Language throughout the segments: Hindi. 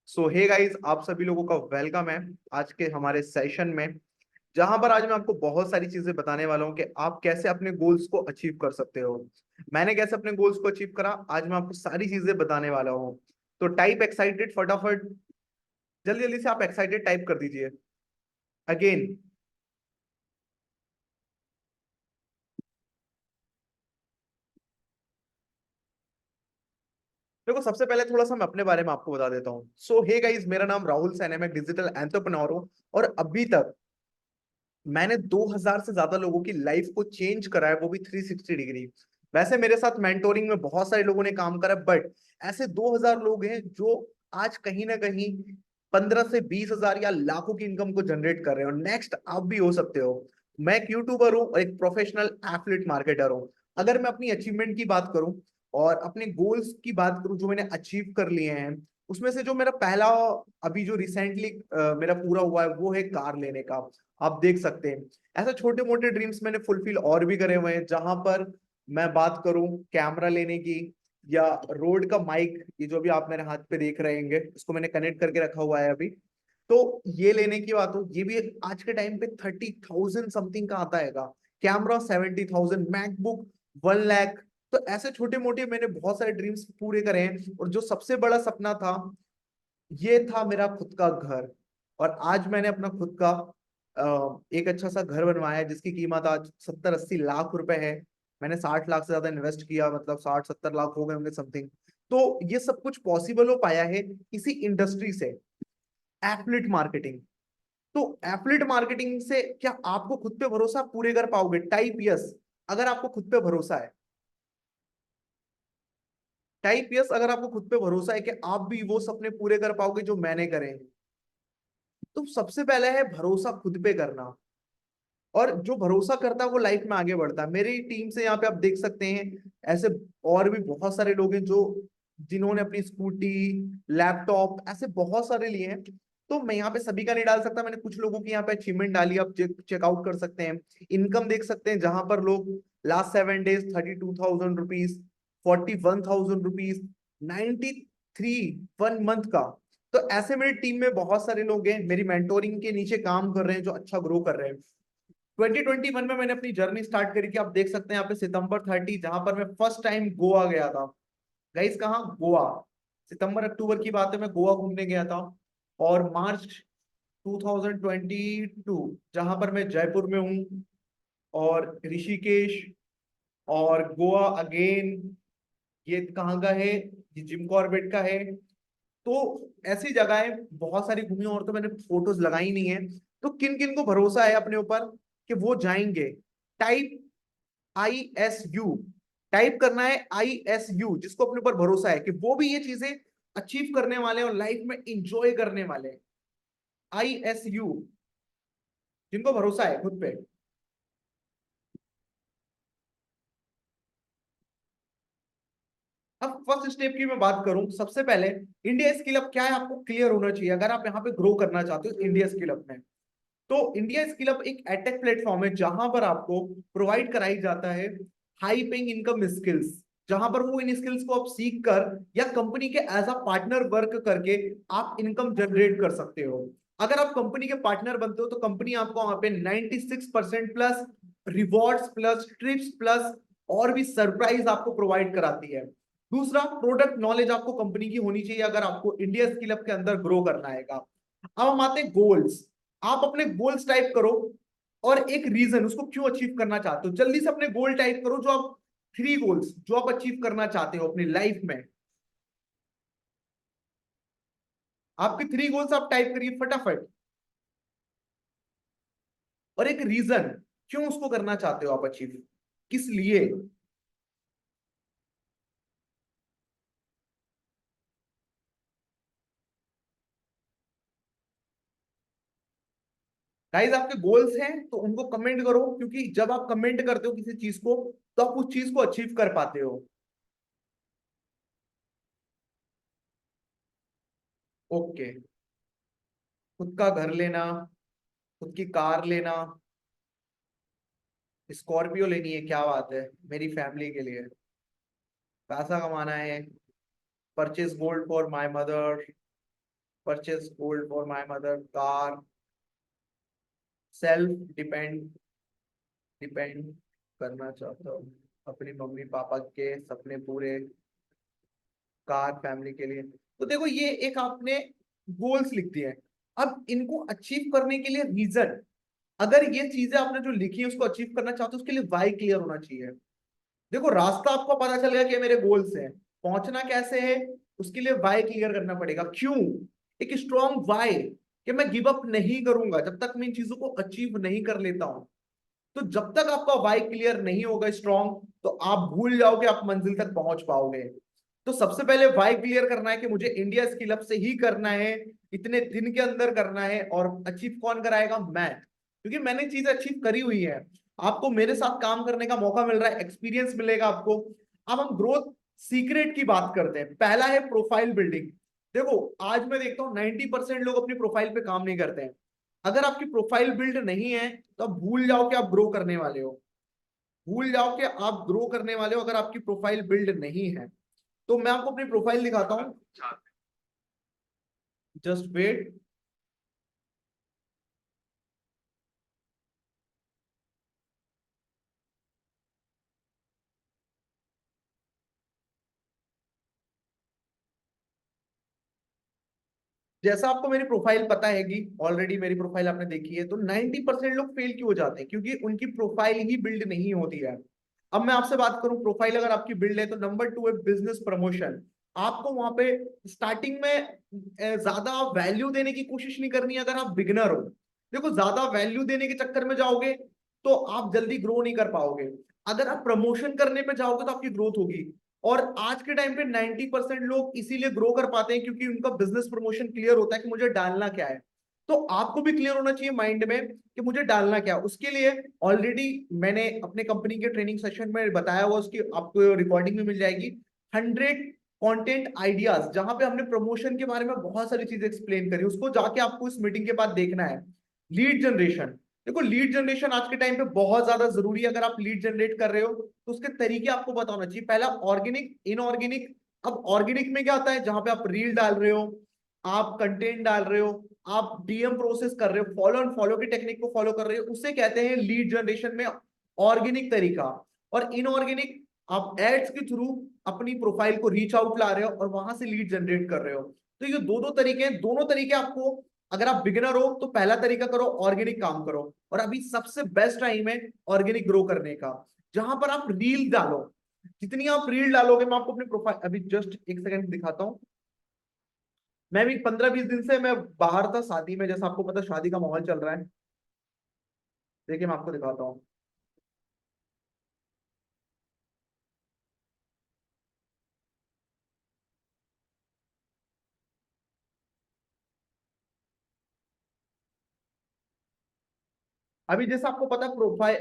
सो हे गाइस, आप सभी लोगों का वेलकम है आज के हमारे सेशन में, जहां पर आज मैं आपको बहुत सारी चीजें बताने वाला हूं कि आप कैसे अपने गोल्स को अचीव कर सकते हो। मैंने कैसे अपने गोल्स को अचीव करा, आज मैं आपको सारी चीजें बताने वाला हूं। तो टाइप एक्साइटेड फटाफट, जल्दी जल्दी से आप एक्साइटेड टाइप कर दीजिए अगेन। देखो, सबसे पहले थोड़ा सा मैं अपने बारे में आपको बता देता हूँ। सो हे गाइस, मेरा नाम राहुल सैन है, मैं डिजिटल एंटरप्रेन्योर हूँ। और अभी तक मैंने 2000 से ज्यादा लोगों की लाइफ को चेंज करा है, वो भी 360 डिग्री। वैसे मेरे साथ मेंटोरिंग में बहुत सारे लोगों ने काम करा, बट ऐसे 2000 लोग हैं जो आज कहीं ना कहीं 15 से 20 हजार या लाखों की इनकम को जनरेट कर रहे हो। नेक्स्ट आप भी हो सकते हो। मैं एक यूट्यूबर हूँ और एक प्रोफेशनल एथलीट मार्केटर हूँ। अगर मैं अपनी अचीवमेंट की बात करूं और अपने गोल्स की बात करूं जो मैंने अचीव कर लिए हैं, उसमें से जो मेरा पहला अभी जो रिसेंटली मेरा पूरा हुआ है वो है कार लेने का। आप देख सकते हैं, ऐसे छोटे मोटे ड्रीम्स मैंने फुलफिल और भी करे हुए हैं, जहां पर मैं बात करूं कैमरा लेने की या रोड का माइक, ये जो भी आप मेरे हाथ पे देख रहे होंगे, इसको मैंने कनेक्ट करके रखा हुआ है अभी। तो ये लेने की बात हो, ये भी आज के टाइम पे 30,000 समथिंग का आता है। Camera 70,000, MacBook 1 lakh. तो ऐसे छोटे मोटे मैंने बहुत सारे ड्रीम्स पूरे करे हैं, और जो सबसे बड़ा सपना था ये था मेरा खुद का घर। और आज मैंने अपना खुद का एक अच्छा सा घर बनवाया है, जिसकी कीमत आज 70-80 लाख रुपए है। मैंने 60 लाख से ज्यादा इन्वेस्ट किया, मतलब 60-70 लाख हो गए होंगे समथिंग। तो ये सब कुछ पॉसिबल हो पाया है इसी इंडस्ट्री से, एफिलिएट मार्केटिंग। तो एफिलिएट मार्केटिंग से क्या आपको खुद पे भरोसा, आप पूरे कर पाओगे? टाइप यस अगर आपको खुद पे भरोसा है। टाइप यस अगर आपको खुद पे भरोसा है कि आप भी वो सपने पूरे कर पाओगे जो मैंने करे हैं। तो सबसे पहले है भरोसा खुद पे करना। और जो भरोसा करता है वो लाइफ में आगे बढ़ता है। मेरी टीम से यहाँ पे आप देख सकते हैं, ऐसे और भी बहुत सारे लोग हैं जो जिन्होंने अपनी स्कूटी, लैपटॉप ऐसे बहुत सारे लिए हैं। तो मैं यहाँ पे सभी का नहीं डाल सकता, मैंने कुछ लोगों की यहाँ पे अचीवमेंट डाली, आप चेकआउट कर सकते हैं। इनकम देख सकते हैं, जहां पर लोग last 7 days 32,000 rupees, 41,000 rupees, 93 1 month का। तो ऐसे मेरी टीम में बहुत सारे लोग हैं, मेरी मेंटोरिंग के नीचे काम कर रहे हैं, जो अच्छा ग्रो कर रहे हैं। 2021 में मैंने अपनी जर्नी स्टार्ट करी कि आप देख सकते हैं यहाँ पे सितंबर 30, जहां पर मैं फर्स्ट टाइम गोवा गया था। गाइस, कहाँ? गोवा। सितंबर अक्टूबर की बात है, मैं गोवा घूमने गया था। और मार्च 2022 जहां पर मैं जयपुर में हूँ, और ऋषिकेश, और गोवा अगेन। ये कहाँ का है? ये जिम कॉर्बेट का है। तो ऐसी जगहें बहुत सारी घूमी, और तो मैंने फोटोज लगाई नहीं है। तो किन किन को भरोसा है अपने ऊपर कि वो जाएंगे? टाइप ISU, टाइप करना है ISU, जिसको अपने ऊपर भरोसा है कि वो भी ये चीजें अचीव करने वाले हैं और लाइफ में इंजॉय करने वाले हैं। ISU, जिनको भरोसा है खुद पे। अब फर्स्ट स्टेप की मैं बात करूं, सबसे पहले इंडिया स्किल अप क्या है आपको क्लियर होना चाहिए अगर आप यहाँ पे ग्रो करना चाहते हो इंडिया स्किल अप में। तो इंडिया स्किल अप एक एडटेक प्लेटफॉर्म है, जहां पर आपको प्रोवाइड कराई जाता है हाई पेइंग इनकम स्किल्स, जहां पर वो इन स्किल्स को आप सीख कर या कंपनी के एज अ पार्टनर वर्क करके आप इनकम जनरेट कर सकते हो। अगर आप कंपनी के पार्टनर बनते हो तो कंपनी आपको वहां पे 96% plus rewards plus trips plus और भी सरप्राइज आपको प्रोवाइड कराती है। दूसरा, प्रोडक्ट नॉलेज आपको कंपनी की होनी चाहिए अगर आपको इंडिया स्किल अप के अंदर ग्रो करना है। अब हम आते हैं गोल्स। आप अपने गोल्स टाइप करो, और एक रीजन, उसको क्यों अचीव करना चाहते हो। जल्दी से अपने गोल टाइप करो, जो आप 3 गोल्स जो आप अचीव करना चाहते हो अपनी लाइफ में। आपके 3 गोल्स आप टाइप करिए फटाफट, और एक रीजन क्यों उसको करना चाहते हो आप अचीव, किस लिए। गाइस, आपके गोल्स हैं तो उनको कमेंट करो, क्योंकि जब आप कमेंट करते हो किसी चीज को, तो आप उस चीज को अचीव कर पाते हो। ओके। खुद का घर लेना, खुद की कार लेना, स्कॉर्पियो लेनी है, क्या बात है, मेरी फैमिली के लिए पैसा कमाना है, purchase gold for my mother, purchase gold for my mother, car, self depend depend करना चाहता हूँ, अपनी मम्मी पापा के सपने पूरे, कार फैमिली के लिए। तो देखो ये एक आपने गोल्स लिख दिए हैं। अब इनको अचीव करने के लिए रीजन, अगर ये चीजें आपने जो लिखी है उसको अचीव करना चाहते हो, उसके लिए वाई क्लियर होना चाहिए। देखो रास्ता आपको पता चल गया कि ये मेरे गोल्स हैं, पहुंचना कैसे है, उसके लिए वाई क्लियर करना पड़ेगा। क्यों? एक स्ट्रॉन्ग वाई, कि मैं गिव अप नहीं करूंगा जब तक मैं इन चीजों को अचीव नहीं कर लेता हूं। तो जब तक आपका वाई क्लियर नहीं होगा स्ट्रॉन्ग, तो आप भूल जाओगे आप मंजिल तक पहुंच पाओगे। तो सबसे पहले वाई क्लियर करना है कि मुझे इंडिया स्किल हब से ही करना है, इतने दिन के अंदर करना है। और अचीव कौन कराएगा? मैं, क्योंकि मैंने चीजें अचीव करी हुई है। आपको मेरे साथ काम करने का मौका मिल रहा है, एक्सपीरियंस मिलेगा आपको। अब हम ग्रोथ सीक्रेट की बात करते हैं। पहला है प्रोफाइल बिल्डिंग। देखो आज मैं देखता हूँ 90% लोग अपनी प्रोफाइल पे काम नहीं करते हैं। अगर आपकी प्रोफाइल बिल्ड नहीं है तो आप भूल जाओ कि आप ग्रो करने वाले हो, भूल जाओ कि आप ग्रो करने वाले हो अगर आपकी प्रोफाइल बिल्ड नहीं है। तो मैं आपको अपनी प्रोफाइल दिखाता हूँ, जस्ट वेट। जैसा आपको मेरी प्रोफाइल पता है कि ऑलरेडी मेरी प्रोफाइल आपने देखी है, तो 90% लोग फेल क्यों हो जाते हैं? क्योंकि उनकी प्रोफाइल ही बिल्ड नहीं होती है। अब मैं आपसे बात करूं, प्रोफाइल अगर आपकी बिल्ड है तो नंबर 2 है बिजनेस प्रमोशन। आपको वहां पे स्टार्टिंग में ज्यादा वैल्यू देने की कोशिश नहीं करनी है अगर आप बिगनर हो। देखो ज्यादा वैल्यू देने के चक्कर में जाओगे तो आप जल्दी ग्रो नहीं कर पाओगे। अगर आप प्रमोशन करने पे जाओगे तो आपकी ग्रोथ होगी। और आज के टाइम पे 90% लोग इसीलिए ग्रो कर पाते हैं क्योंकि उनका बिजनेस प्रमोशन क्लियर होता है कि मुझे डालना क्या है। तो आपको भी क्लियर होना चाहिए माइंड में कि मुझे डालना क्या है। उसके लिए ऑलरेडी मैंने अपने कंपनी के ट्रेनिंग सेशन में बताया हुआ, उसकी आपको रिकॉर्डिंग भी मिल जाएगी। 100 कंटेंट आइडियाज, जहां पे हमने प्रमोशन के बारे में बहुत सारी चीजें एक्सप्लेन करी, उसको जाके आपको इस मीटिंग के बाद देखना है। लीड जनरेशन, देखो लीड जनरेशन आज के टाइम पे बहुत ज्यादा जरूरी है। अगर आप लीड जनरेट कर रहे हो तो उसके तरीके आपको पता होना चाहिए। पहला ऑर्गेनिक, इनऑर्गेनिक। अब ऑर्गेनिक में क्या होता है? जहां पे आप रील डाल रहे हो, आप कंटेंट डाल रहे हो, आप डीएम प्रोसेस कर रहे हो, फॉलो एंड फॉलो की टेक्निक को फॉलो कर रहे हो, उसे कहते हैं लीड जनरेशन में ऑर्गेनिक तरीका। और इनऑर्गेनिक, आप एड्स के थ्रू अपनी प्रोफाइल को रीच आउट ला रहे हो और वहां से लीड जनरेट कर रहे हो। तो ये दो दो तरीके हैं, दोनों तरीके आपको, अगर आप बिगिनर हो तो पहला तरीका करो, ऑर्गेनिक काम करो। और अभी सबसे बेस्ट टाइम है ऑर्गेनिक ग्रो करने का, जहां पर आप रील डालो। जितनी आप रील डालोगे, मैं आपको अपनी प्रोफाइल अभी जस्ट एक सेकंड दिखाता हूँ। मैं भी 15-20 दिन से मैं बाहर था शादी में, जैसा आपको पता शादी का माहौल चल रहा है। देखिए मैं आपको दिखाता हूँ। अभी जैसा आपको पता प्रोफाइल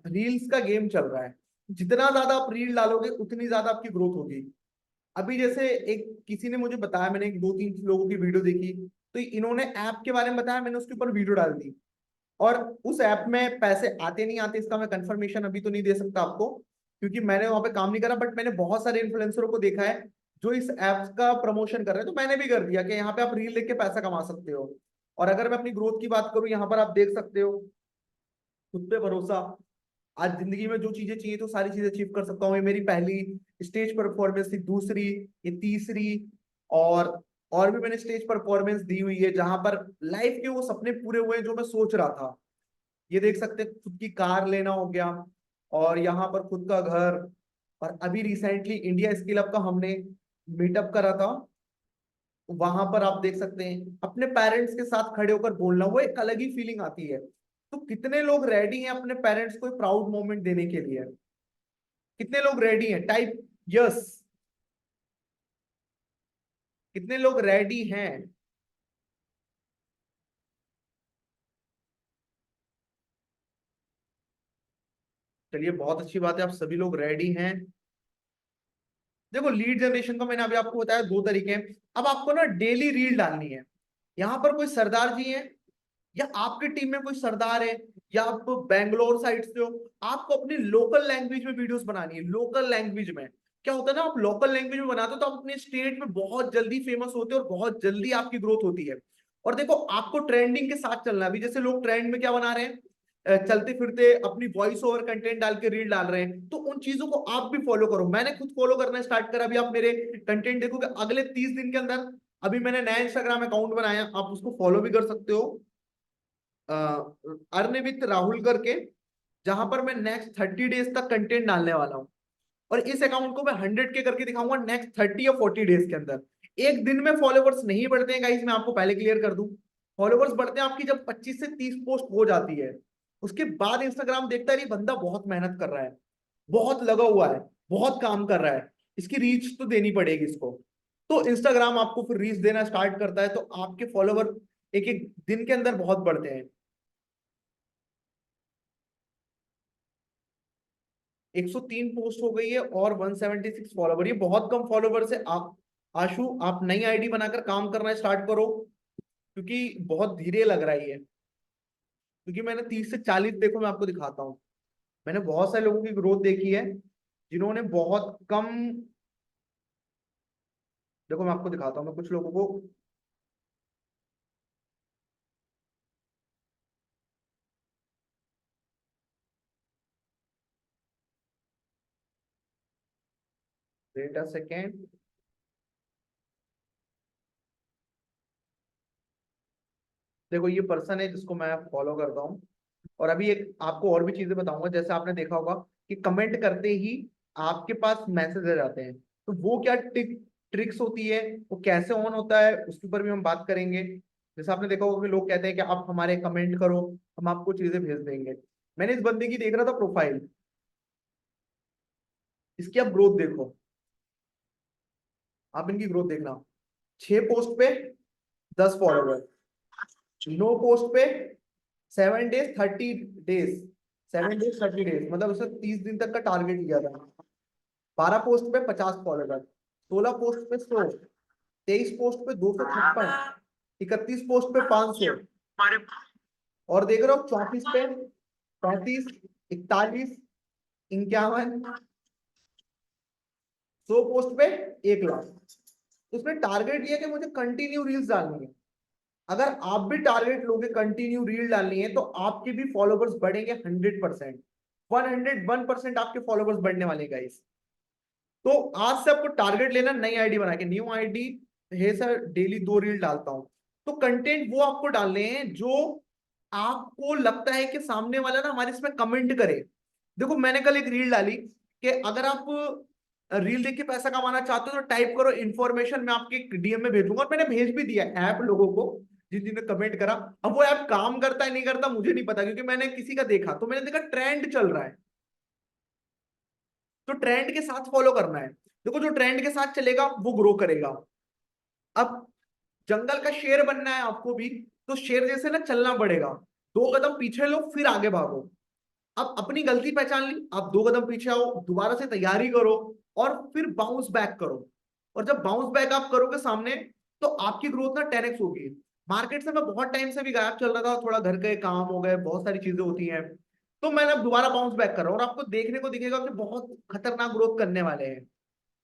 रील्स का गेम चल रहा है। जितना ज्यादा आप रील डालोगे उतनी ज्यादा आपकी ग्रोथ होगी। अभी जैसे एक किसी ने मुझे बताया, मैंने एक 2-3 लोगों की वीडियो देखी, तो इन्होंने ऐप के बारे में बताया, मैंने उसके ऊपर वीडियो डाल दी। और उस ऐप में पैसे आते नहीं आते इसका मैं कंफर्मेशन अभी तो नहीं दे सकता आपको, क्योंकि मैंने वहां पे काम नहीं करा। बट मैंने बहुत सारे इन्फ्लुएंसरों को देखा है जो इस ऐप का प्रमोशन कर रहे हैं, तो मैंने भी कर दिया कि यहाँ पे आप रील देख के पैसा कमा सकते हो। और अगर मैं अपनी ग्रोथ की बात करूँ, यहाँ पर आप देख सकते हो, खुद पे भरोसा। आज जिंदगी में जो चीजें चाहिए तो सारी चीजें अचीव कर सकता हूँ। ये मेरी पहली स्टेज परफॉर्मेंस थी, दूसरी, ये तीसरी, और और भी मैंने स्टेज परफॉर्मेंस दी हुई है जहां पर लाइफ के वो सपने पूरे हुए जो मैं सोच रहा था। ये देख सकते हैं, खुद की कार लेना हो गया, और यहाँ पर खुद का घर। और अभी रिसेंटली इंडिया स्किल हब का हमने मीटअप करा था, वहां पर आप देख सकते हैं अपने पेरेंट्स के साथ खड़े होकर बोलना, वो एक अलग ही फीलिंग आती है। तो कितने लोग रेडी हैं अपने पेरेंट्स को प्राउड मोमेंट देने के लिए? कितने लोग रेडी हैं? Type yes. कितने लोग रेडी हैं? चलिए बहुत अच्छी बात है, आप सभी लोग रेडी हैं। देखो लीड जनरेशन का मैंने अभी आपको बताया 2 तरीके हैं। अब आपको ना डेली रील डालनी है। यहाँ पर कोई सरदार जी हैं, या आपकी टीम में कोई सरदार है, या आप बैंगलोर साइड से हो, आपको अपनी लोकल लैंग्वेज में वीडियोस बनानी है, लोकल लैंग्वेज में। क्या होता है ना, आप लोकल लैंग्वेज में बनाते हो तो आप अपने स्टेट में बहुत जल्दी फेमस होते हो और बहुत जल्दी आपकी ग्रोथ होती है। और देखो आपको ट्रेंडिंग के साथ चलना है। अभी जैसे लोग ट्रेंड में क्या बना रहे हैं, चलते फिरते अपनी वॉइस ओवर कंटेंट डाल के रील डाल रहे हैं, तो उन चीजों को आप भी फॉलो करो। मैंने खुद फॉलो करना स्टार्ट करा। अभी आप मेरे कंटेंट देखोगे अगले 30 दिन के अंदर, अभी मैंने नया इंस्टाग्राम अकाउंट बनाया, आप उसको फॉलो भी कर सकते हो, अर्न विद राहुल करके, जहां पर मैं नेक्स्ट 30 डेज तक कंटेंट डालने वाला हूँ। और इस अकाउंट को मैं 100K करके दिखाऊंगा नेक्स्ट 30 या 40 डेज के अंदर। एक दिन में फॉलोवर्स नहीं बढ़ते हैं गाइस, मैं आपको पहले क्लियर कर दूं। फॉलोवर्स बढ़ते हैं आपकी जब 25 से 30 पोस्ट हो जाती है। उसके बाद इंस्टाग्राम देखता है ये बंदा बहुत मेहनत कर रहा है, बहुत लगा हुआ है, बहुत काम कर रहा है, इसकी रीच तो देनी पड़ेगी इसको। तो इंस्टाग्राम आपको फिर रीच देना स्टार्ट करता है, तो आपके फॉलोवर एक एक दिन के अंदर बहुत बढ़ते हैं। 103 पोस्ट हो गई है और 176 फॉलोवर, ये बहुत कम फॉलोवर है। आप आशु, आप नई आईडी बनाकर काम करना स्टार्ट करो, क्योंकि बहुत धीरे लग रहा है ये। क्योंकि मैंने 30 से 40, देखो मैं आपको दिखाता हूँ, मैंने बहुत सारे लोगों की ग्रोथ देखी है जिन्होंने बहुत कम, देखो मैं आपको दिखाता हूँ, मैं कुछ लोगों को, वेट अ सेकेंड, देखो ये पर्सन है जिसको मैं फॉलो करता हूँ। और अभी एक आपको और भी चीजें बताऊंगा, जैसे आपने देखा होगा कि कमेंट करते ही आपके पास मैसेज आ जाते हैं, तो वो क्या ट्रिक्स होती है, वो कैसे ऑन होता है, उसके ऊपर भी हम बात करेंगे। जैसे आपने देखा होगा कि लोग कहते हैं कि आप हमारे कमेंट करो, हम आपको चीजें भेज देंगे। मैंने इस बंदे की देख रहा था प्रोफाइल, इसकी आप ग्रोथ देखो, आप इनकी ग्रोथ देखना। 6 पोस्ट पे 10 फॉलोवर, 9 पोस्ट पे 7 डेज 30 डेज, 7 डेज 30 डेज, मतलब उसने 30 दिन तक का टारगेट लिया था। 12 पोस्ट पे 50 फॉलोवर, 16 पोस्ट पे 100, 23 पोस्ट पे 256, 31 पोस्ट पे 500, और देख रहे हो 34 पे 35, 41, 51, 100 पोस्ट पे 1 लाख। उसमें टारगेट ये है कि मुझे कंटिन्यू रील्स डालनी है। अगर आप भी टारगेट लोगे कंटिन्यू रील डालनी है, तो आपके भी फॉलोवर्स बढ़ेंगे 100%, 101% आपके फॉलोवर्स बढ़ने वाले गाइस। तो आज से आपको टारगेट लेना, नई आईडी बना के, न्यू आईडी है सर, डेली 2 रील डालता हूं। तो कंटेंट वो आपको डालने हैं जो आपको लगता है कि सामने वाला ना हमारे इसमें कमेंट करे। देखो मैंने कल एक रील डाली कि अगर आप रील देख के पैसा कमाना चाहते हो तो टाइप करो इन्फॉर्मेशन, मैं आपके डीएम में भेजूंगा। और मैंने भेज भी दिया ऐप लोगों को जिन जिनने कमेंट करा। अब वो ऐप काम करता है नहीं करता मुझे नहीं पता, क्योंकि मैंने किसी का देखा तो मैंने देखा ट्रेंड चल रहा है, तो ट्रेंड के साथ फॉलो करना है। देखो जो ट्रेंड के साथ चलेगा वो ग्रो करेगा। अब जंगल का शेर बनना है आपको भी, तो शेर जैसे ना चलना पड़ेगा। 2 कदम पीछे लो फिर आगे भागो। अब अपनी गलती पहचान ली, आप 2 कदम पीछे आओ, दोबारा से तैयारी करो, और फिर बाउंस बैक करो। और जब बाउंस बैक आप करोगे सामने, तो आपकी ग्रोथ ना 10x होगी। मार्केट से मैं बहुत टाइम से भी गायब चल रहा था, थोड़ा घर के काम हो गए, बहुत सारी चीजें होती हैं, तो मैंने अब दोबारा बाउंस बैक कर रहा हूँ, और आपको देखने को दिखेगा कि बहुत खतरनाक ग्रोथ करने वाले हैं।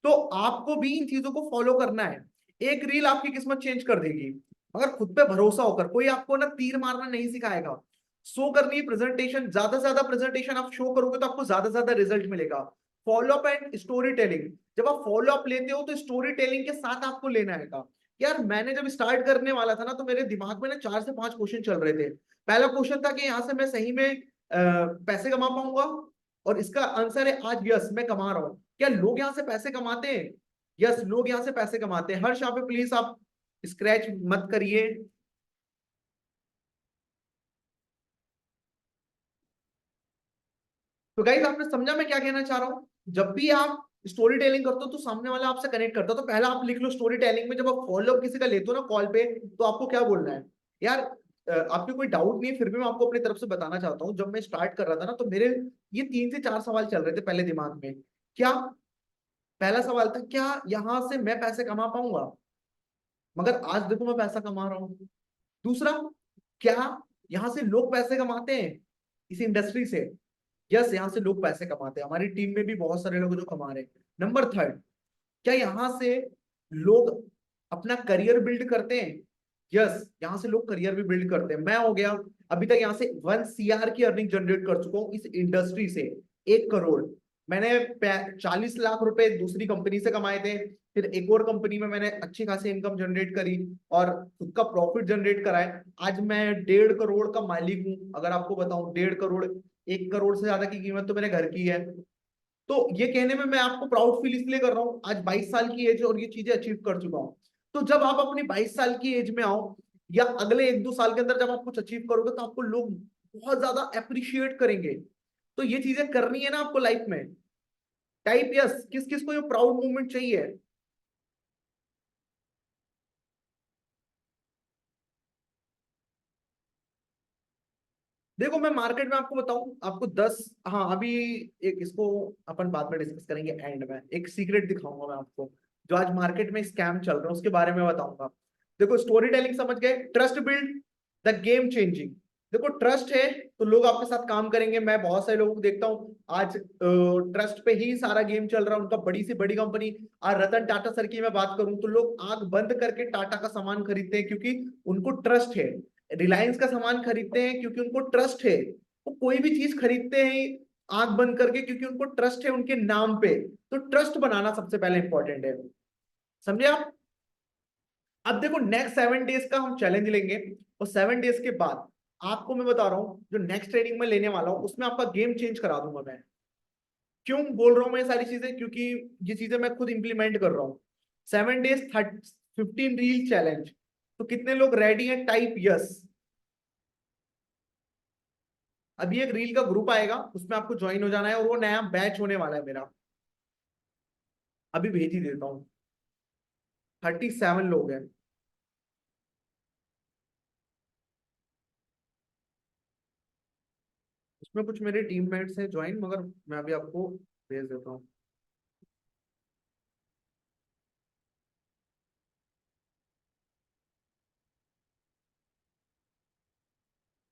तो आपको भी इन चीजों को फॉलो करना है। एक रील आपकी किस्मत चेंज कर देगी, मगर खुद पे भरोसा होकर। कोई आपको ना तीर मारना नहीं सिखाएगा, शो करनी है प्रेजेंटेशन, ज्यादा से ज्यादा प्रेजेंटेशन आप शो करोगे तो आपको ज्यादा से ज्यादा रिजल्ट मिलेगा। Follow up and story telling, जब आप फॉलो अप लेते हो तो स्टोरी टेलिंग के साथ आपको लेना है। यार मैंने जब स्टार्ट करने वाला था ना, तो मेरे दिमाग में ना 4 से 5 क्वेश्चन चल रहे थे। पहला क्वेश्चन था कि यहाँ से मैं सही में पैसे कमा पाऊंगा, और इसका आंसर है आज यस, मैं कमा रहा हूँ। क्या लोग यहाँ से पैसे कमाते हैं? यस, लोग यहाँ से पैसे कमाते हैं। हर्ष यहाँ पे प्लीज आप स्क्रैच मत करिए। तो गाइस आपने समझा मैं क्या कहना चाह रहा हूँ? जब भी आप स्टोरी टेलिंग करते हो तो सामने वाला आपसे कनेक्ट करता हो, तो पहला आप लिख लो स्टोरी टेलिंग में, जब आप फॉलो अप किसी का लेते हो ना कॉल पे, तो आपको क्या बोलना है। यार आपको कोई डाउट नहीं है, फिर भी मैं आपको अपनी तरफ से बताना चाहता हूँ। जब मैं स्टार्ट कर रहा था ना, तो मेरे ये 3 से 4 सवाल चल रहे थे पहले दिमाग में। क्या, पहला सवाल था क्या यहाँ से मैं पैसे कमा पाऊंगा, मगर आज देखो मैं पैसा कमा रहा हूँ। दूसरा, क्या यहाँ से लोग पैसे कमाते हैं इस इंडस्ट्री से? यस, यहाँ से लोग पैसे कमाते हैं, हमारी टीम में भी बहुत सारे लोग जो कमा रहे हैं। नंबर थर्ड, क्या यहाँ से लोग अपना करियर बिल्ड करते हैं? यस, यहाँ से लोग करियर भी बिल्ड करते हैं। मैं हो गया अभी तक यहाँ से 1 CR की अर्निंग जनरेट कर चुका हूँ इस इंडस्ट्री से, 1 करोड़। मैंने 40 लाख रुपए दूसरी कंपनी से कमाए थे, फिर एक और कंपनी में मैंने अच्छी खासी इनकम जनरेट करी और खुद का प्रॉफिट जनरेट करा है। आज मैं 1.5 करोड़ का मालिक हूँ। अगर आपको बताऊं, 1.5 करोड़, 1 करोड़ से ज्यादा की कीमत तो मेरे घर की है। तो ये कहने में मैं आपको प्राउड फील इसलिए कर रहा हूँ, आज 22 साल की एज और ये चीजें अचीव कर चुका हूँ। तो जब आप अपनी 22 साल की एज में आओ या अगले 1-2 साल के अंदर जब आप कुछ अचीव करोगे तो आपको लोग बहुत ज्यादा अप्रिशिएट करेंगे। तो ये चीजें करनी है ना आपको लाइफ में। टाइप यस, किस किस को ये प्राउड मूवमेंट चाहिए? देखो, मैं मार्केट में आपको बताऊं, आपको 10, हाँ अभी एक इसको अपन बाद में डिस्कस करेंगे, एंड में एक सीक्रेट दिखाऊंगा मैं आपको जो आज मार्केट में स्कैम चल रहा है उसके बारे में बताऊंगा। देखो, स्टोरी टेलिंग समझ गए, trust build the game changing. देखो, ट्रस्ट है तो लोग आपके साथ काम करेंगे। मैं बहुत सारे लोगों को देखता हूँ आज ट्रस्ट पे ही सारा गेम चल रहा है उनका, बड़ी से बड़ी कंपनी। आज रतन टाटा सर की मैं बात करूं तो लोग आंख बंद करके टाटा का सामान खरीदते हैं क्योंकि उनको ट्रस्ट है। रिलायंस का सामान खरीदते हैं क्योंकि उनको ट्रस्ट है। वो कोई भी चीज खरीदते हैं आंख बंद करके क्योंकि उनको ट्रस्ट है उनके नाम पे। तो ट्रस्ट बनाना सबसे पहले इंपॉर्टेंट है, समझे आप? अब देखो, नेक्स्ट 7 डेज का हम चैलेंज लेंगे और 7 डेज के बाद आपको मैं बता रहा हूं जो नेक्स्ट ट्रेनिंग में लेने वाला हूं उसमें आपका गेम चेंज करा दूंगा मैं। क्यों बोल रहा हूं मैं ये सारी चीजें? क्योंकि ये चीजें मैं खुद इंप्लीमेंट कर रहा हूँ। 7 डेज 15 रील चैलेंज। तो कितने लोग रेडी हैं? Type yes. अभी एक रील का ग्रुप आएगा उसमें आपको ज्वाइन हो जाना है और वो नया बैच होने वाला है मेरा। अभी भेज ही देता हूँ। 37 लोग हैं। उसमें कुछ मेरे टीममेट्स हैं ज्वाइन, मगर मैं अभी आपको भेज देता हूँ।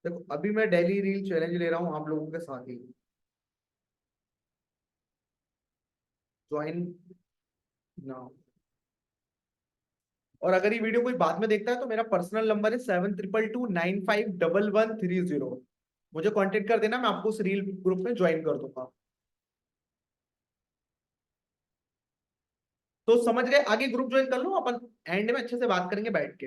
देखो, अभी मैं डेली रील चैलेंज ले रहा हूँ आप लोगों के साथ ही। Join now. और अगर ये वीडियो कोई बाद में देखता है तो मेरा पर्सनल नंबर है 7222951130। मुझे कांटेक्ट कर देना, मैं आपको उस रील ग्रुप में ज्वाइन कर दूंगा। तो समझ गए? आगे ग्रुप ज्वाइन कर लो अपन, एंड में अच्छे से बात करेंगे बैठ के।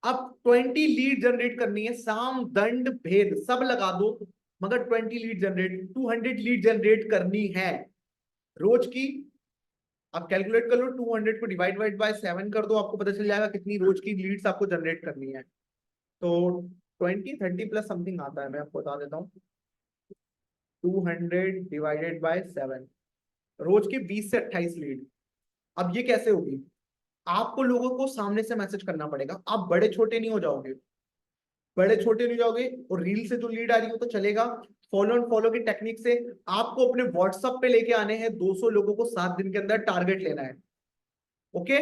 अब 20 लीड जनरेट करनी है, साम दंड भेद सब लगा दो, मगर 20 लीड जनरेट, 200 लीड जनरेट करनी है रोज की। आप कैलकुलेट कर लो, 200 को डिवाइड बाय 7 कर दो, आपको पता चल जाएगा कितनी रोज की लीड्स आपको जनरेट करनी है। तो 20 30 प्लस समथिंग आता है, मैं आपको बता देता हूँ। 200 डिवाइडेड बाय 7, रोज की 20 से 28 लीड। अब ये कैसे होगी? आपको लोगों को सामने से मैसेज करना पड़ेगा, आप बड़े छोटे नहीं हो जाओगे, बड़े छोटे नहीं जाओगे। और रील से जो लीड आ रही हो तो चलेगा, फॉलो एंड फॉलो की टेक्निक से आपको अपने व्हाट्सएप पे लेके आने हैं 200 लोगों को 7 दिन के अंदर टारगेट लेना है। ओके?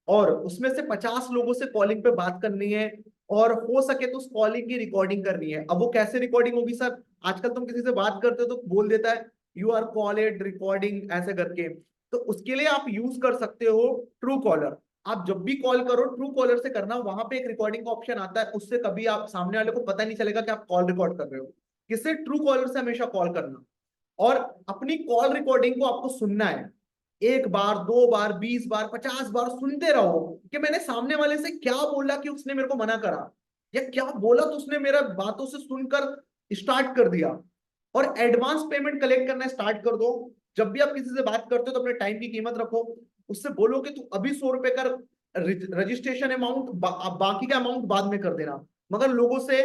और उसमें से 50 लोगों से कॉलिंग पे बात करनी है और हो सके तो उस कॉलिंग की रिकॉर्डिंग करनी है। अब वो कैसे रिकॉर्डिंग होगी सर? आजकल तुम किसी से बात करते हो तो बोल देता है you are call it recording ऐसे करके। तो उसके लिए आप यूज कर सकते हो ट्रू कॉलर। आप जब भी कॉल करो ट्रू कॉलर से करना, वहां पे एक रिकॉर्डिंग का ऑप्शन आता है, उससे कभी आप सामने वाले को पता नहीं चलेगा कि आप कॉल रिकॉर्ड कर रहे हो। किससे? ट्रू कॉलर से हमेशा कॉल करना। और अपनी कॉल रिकॉर्डिंग को आपको सुनना है, 1 बार, 2 बार, 20 बार, 50 बार सुनते रहो कि मैंने सामने वाले से क्या बोला कि उसने मेरे को मना करा, या क्या बोला तो उसने मेरा बातों से सुनकर स्टार्ट कर दिया। और एडवांस पेमेंट कलेक्ट करना स्टार्ट कर दो। जब भी आप किसी से बात करते हो तो अपने टाइम की कीमत रखो। उससे बोलो कि तू अभी 100 रुपए का रजिस्ट्रेशन अमाउंट, बाकी का अमाउंट बाद में कर देना, मगर लोगों से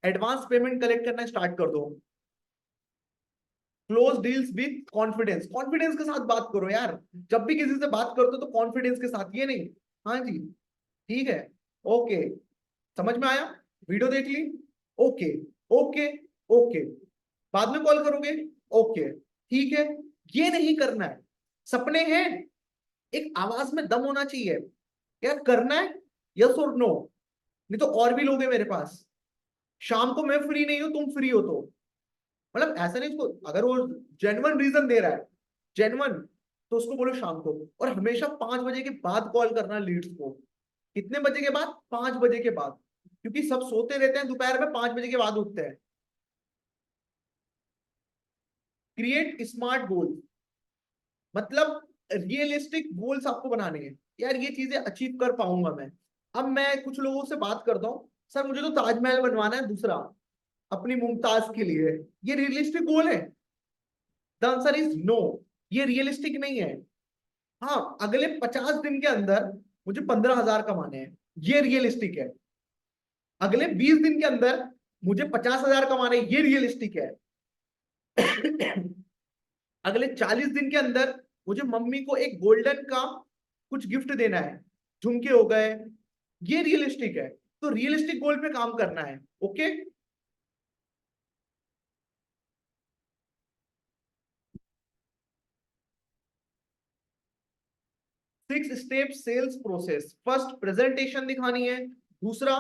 एडवांस पेमेंट कलेक्ट करना स्टार्ट कर दो। Close deals with confidence, confidence के साथ बात करो यार। जब भी किसी से बात करते हो तो कॉन्फिडेंस के साथ, ये नहीं हाँ जी ठीक है, ओके, समझ में आया, वीडियो देख ली, ओके, ओके, ओके, बाद में कॉल करोगे, ओके, ठीक है। ये नहीं करना है। सपने हैं, एक आवाज में दम होना चाहिए, यार करना है, यस और नो। नहीं तो और भी लोग हैं मेरे पास, शाम को मैं फ्री नहीं हूं, तुम फ्री हो तो। मतलब ऐसा नहीं, इसको अगर वो जेन्युइन रीजन दे रहा है, जेन्युइन तो उसको बोलो शाम को। और हमेशा 5 बजे के बाद कॉल करना लीड्स को। कितने बजे के बाद? 5 बजे के बाद, क्योंकि सब सोते रहते हैं दोपहर में, 5 बजे के बाद उठते हैं। क्रिएट स्मार्ट गोल, मतलब रियलिस्टिक गोल्स आपको बनाने हैं। यार ये चीजें अचीव कर पाऊंगा मैं। अब मैं कुछ लोगों से बात करता हूँ, सर मुझे तो ताजमहल बनवाना है दूसरा अपनी मुमताज के लिए, ये रियलिस्टिक गोल है? द आंसर इज नो, ये रियलिस्टिक नहीं है। हाँ, अगले 50 दिन के अंदर मुझे 15,000 कमाने हैं, ये रियलिस्टिक है। अगले 20 दिन के अंदर मुझे 50,000 कमाने हैं, ये रियलिस्टिक है। अगले 40 दिन के अंदर मुझे मम्मी को एक गोल्डन का कुछ गिफ्ट देना है, झुमके हो गए, ये रियलिस्टिक है। तो रियलिस्टिक गोल पे काम करना है। Okay, 6 step sales process. First presentation दिखानी है, दूसरा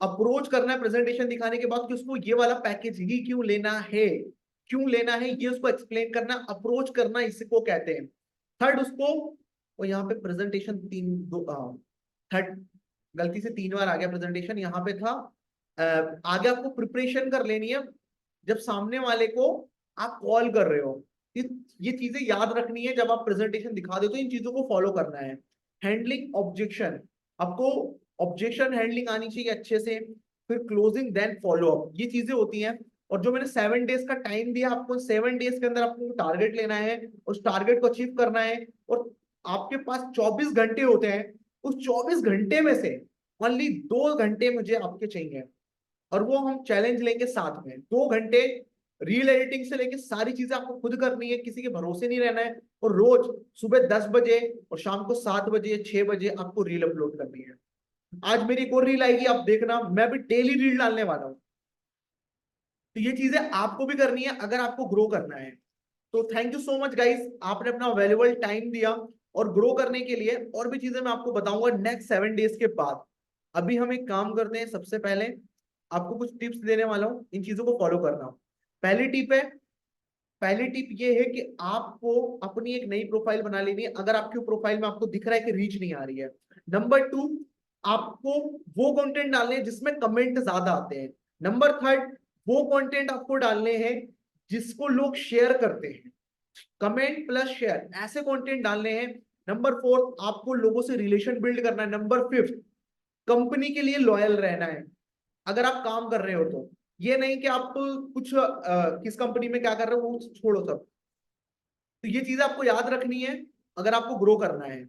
अप्रोच करना है प्रेजेंटेशन दिखाने के बाद कि उसको ये वाला पैकेज ही क्यों लेना है, क्यों लेना है ये उसको एक्सप्लेन करना, अप्रोच करना इसको कहते हैं। थर्ड उसको, और यहाँ पे प्रेजेंटेशन तीन दो थर्ड गलती से 3 बार आ गया प्रेजेंटेशन, यहाँ पे था आगे आपको प्रिपरेशन कर लेनी है जब सामने वाले को आप कॉल कर रहे हो। ये ये चीजें याद रखनी है, जब आप प्रेजेंटेशन दिखा दो तो इन चीजों को फॉलो करना है। हैंडलिंग ऑब्जेक्शन, आपको ऑब्जेक्शन हैंडलिंग आनी चाहिए अच्छे से। फिर क्लोजिंग देन फॉलो अप, ये चीजें होती हैं। और जो मैंने 7 डेज का टाइम दिया आपको, 7 डेज के अंदर आपको टारगेट लेना है, उस टारगेट को अचीव करना है। और आपके पास 24 घंटे होते हैं, उस 24 घंटे में से ओनली 2 घंटे मुझे आपके चाहिए। और वो हम चैलेंज लेंगे साथ में, 2 घंटे रील एडिटिंग से लेके सारी चीजें आपको खुद करनी है, किसी के भरोसे नहीं रहना है। और रोज सुबह 10 बजे और शाम को 7 बजे 6 बजे आपको रील अपलोड करनी है। आज मेरी एक और रील आएगी, आप देखना, मैं भी डेली रील डालने वाला हूँ। तो ये चीजें आपको भी करनी है अगर आपको ग्रो करना है। तो thank you so much guys, आपने अपना वैल्यूबल टाइम दिया। और ग्रो करने के लिए और भी चीजें मैं आपको बताऊंगा नेक्स्ट 7 डेज के बाद। अभी हम एक काम करते हैं, सबसे पहले आपको कुछ टिप्स देने वाला हूँ, इन चीजों को फॉलो करना। पहली टिप है, पहली टिप ये है कि आपको अपनी एक नई प्रोफाइल बना लेनी है अगर आपकी प्रोफाइल में आपको दिख रहा है कि रीच नहीं आ रही है। नंबर 2, आपको वो कंटेंट डालने हैं जिसमें कमेंट ज्यादा आते हैं। नंबर 3, वो कंटेंट आपको डालने हैं जिसको लोग शेयर करते हैं, कमेंट प्लस शेयर, ऐसे कंटेंट डालने हैं। नंबर 4, आपको लोगों से रिलेशन बिल्ड करना है। नंबर 5, कंपनी के लिए लॉयल रहना है अगर आप काम कर रहे हो तो। ये नहीं कि आप कुछ किस कंपनी में क्या कर रहे हो वो छोड़ो सब। तो ये चीज आपको याद रखनी है अगर आपको ग्रो करना है।